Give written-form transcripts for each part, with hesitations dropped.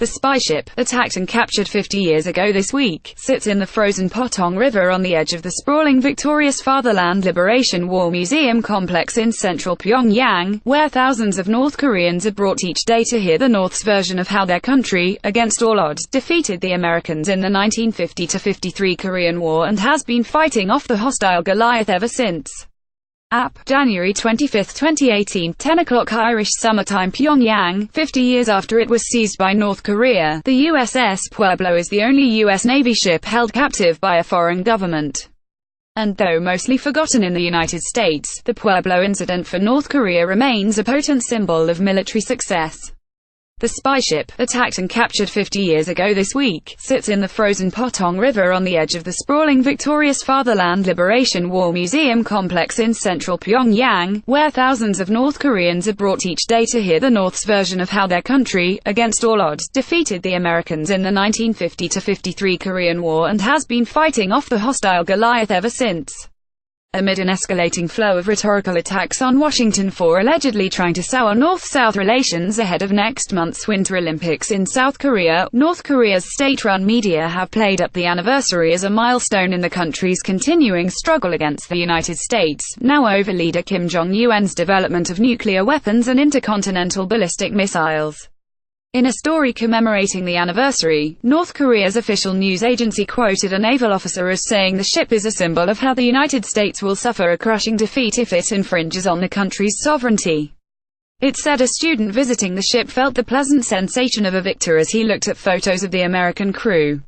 The spy ship, attacked and captured 50 years ago this week, sits in the frozen Potong River on the edge of the sprawling victorious Fatherland Liberation War Museum complex in central Pyongyang, where thousands of North Koreans are brought each day to hear the North's version of how their country, against all odds, defeated the Americans in the 1950-53 Korean War and has been fighting off the hostile Goliath ever since. January 25, 2018, 10 o'clock Irish summertime Pyongyang, 50 years after it was seized by North Korea, the USS Pueblo is the only U.S. Navy ship held captive by a foreign government. And though mostly forgotten in the United States, the Pueblo incident for North Korea remains a potent symbol of military success. The spy ship, attacked and captured 50 years ago this week, sits in the frozen Potong River on the edge of the sprawling victorious Fatherland Liberation War Museum complex in central Pyongyang, where thousands of North Koreans are brought each day to hear the North's version of how their country, against all odds, defeated the Americans in the 1950-53 Korean War and has been fighting off the hostile Goliath ever since. Amid an escalating flow of rhetorical attacks on Washington for allegedly trying to sour North-South relations ahead of next month's Winter Olympics in South Korea, North Korea's state-run media have played up the anniversary as a milestone in the country's continuing struggle against the United States, now over leader Kim Jong Un's development of nuclear weapons and intercontinental ballistic missiles. In a story commemorating the anniversary, North Korea's official news agency quoted a naval officer as saying the ship is a symbol of how the United States will suffer a crushing defeat if it infringes on the country's sovereignty. It said a student visiting the ship felt the pleasant sensation of a victor as he looked at photos of the American crew.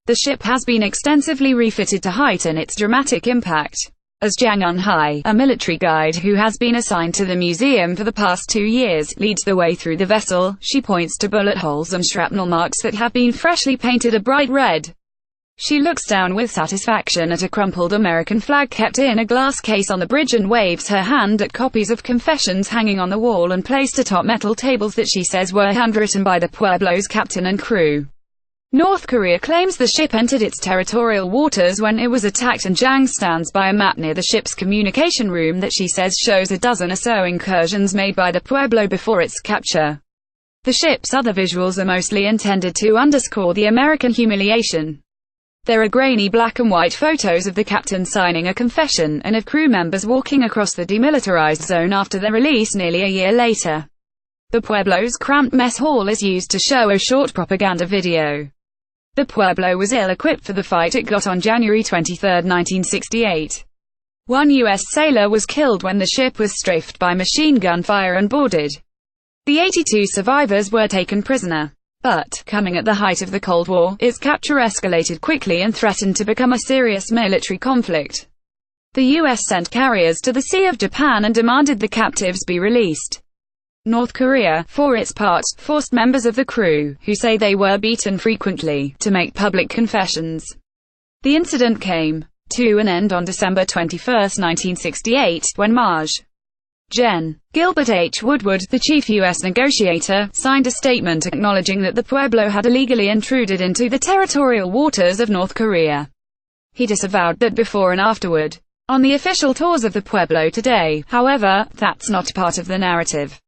The ship has been extensively refitted to heighten its dramatic impact. As Jang Un-hai, a military guide who has been assigned to the museum for the past 2 years, leads the way through the vessel, she points to bullet holes and shrapnel marks that have been freshly painted a bright red. She looks down with satisfaction at a crumpled American flag kept in a glass case on the bridge and waves her hand at copies of confessions hanging on the wall and placed atop metal tables that she says were handwritten by the Pueblo's captain and crew. North Korea claims the ship entered its territorial waters when it was attacked, and Jang stands by a map near the ship's communication room that she says shows a dozen or so incursions made by the Pueblo before its capture. The ship's other visuals are mostly intended to underscore the American humiliation. There are grainy black and white photos of the captain signing a confession, and of crew members walking across the demilitarized zone after their release nearly a year later. The Pueblo's cramped mess hall is used to show a short propaganda video. The Pueblo was ill-equipped for the fight it got on January 23, 1968. One U.S. sailor was killed when the ship was strafed by machine gun fire and boarded. The 82 survivors were taken prisoner. But, coming at the height of the Cold War, its capture escalated quickly and threatened to become a serious military conflict. The U.S. sent carriers to the Sea of Japan and demanded the captives be released. North Korea, for its part, forced members of the crew, who say they were beaten frequently, to make public confessions. The incident came to an end on December 21, 1968, when Maj. Gen. Gilbert H. Woodward, the chief U.S. negotiator, signed a statement acknowledging that the Pueblo had illegally intruded into the territorial waters of North Korea. He disavowed that before and afterward. On the official tours of the Pueblo today, however, that's not part of the narrative.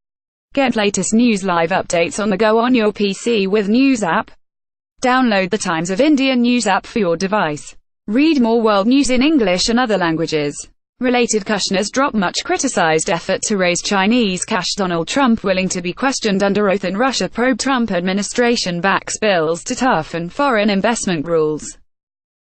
Get latest news live updates on the go on your PC with News app. Download the Times of India News app for your device. Read more world news in English and other languages. Related Kushner's drop much criticized effort to raise Chinese cash. Donald Trump willing to be questioned under oath in Russia. Probe Trump administration backs bills to toughen foreign investment rules.